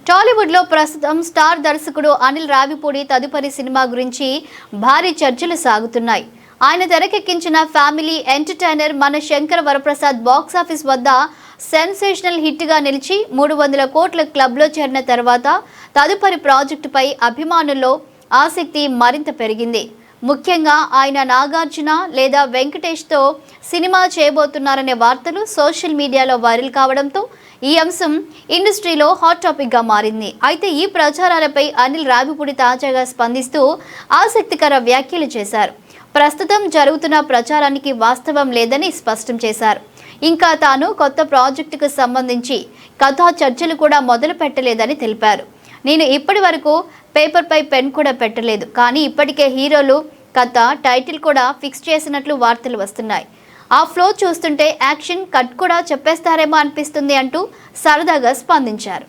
టాలీవుడ్ లో ప్రస్తుతం స్టార్ దర్శకుడు అనిల్ రావిపూడి తదుపరి సినిమా గురించి భారీ చర్చలు సాగుతున్నాయి. ఆయన తెరకెక్కించిన ఫ్యామిలీ ఎంటర్టైనర్ మన శంకర్ వరప్రసాద్ బాక్సాఫీస్ వద్ద సెన్సేషనల్ హిట్ గా నిలిచి 300 కోట్ల క్లబ్ లో చేరిన తర్వాత తదుపరి ప్రాజెక్టుపై అభిమానుల్లో ఆసక్తి మరింత పెరిగింది. ముఖ్యంగా ఆయన నాగార్జున లేదా వెంకటేష్తో సినిమా చేయబోతున్నారనే వార్తలు సోషల్ మీడియాలో వైరల్ కావడంతో ఈ అంశం ఇండస్ట్రీలో హాట్ టాపిక్గా మారింది. అయితే ఈ ప్రచారాలపై అనిల్ రావిపూడి తాజాగా స్పందిస్తూ ఆసక్తికర వ్యాఖ్యలు చేశారు. ప్రస్తుతం జరుగుతున్న ప్రచారానికి వాస్తవం లేదని స్పష్టం చేశారు. ఇంకా తాను కొత్త ప్రాజెక్టుకు సంబంధించి కథా చర్చలు కూడా మొదలు పెట్టలేదని తెలిపారు. నేను ఇప్పటి వరకు పేపర్పై పెన్ కూడా పెట్టలేదు, కానీ ఇప్పటికే హీరోలు కథ టైటిల్ కూడా ఫిక్స్ చేసినట్లు వార్తలు వస్తున్నాయి. ఆ ఫ్లో చూస్తుంటే యాక్షన్ కట్ కూడా చెప్పేస్తారేమో అనిపిస్తుంది అంటూ సరదాగా స్పందించారు.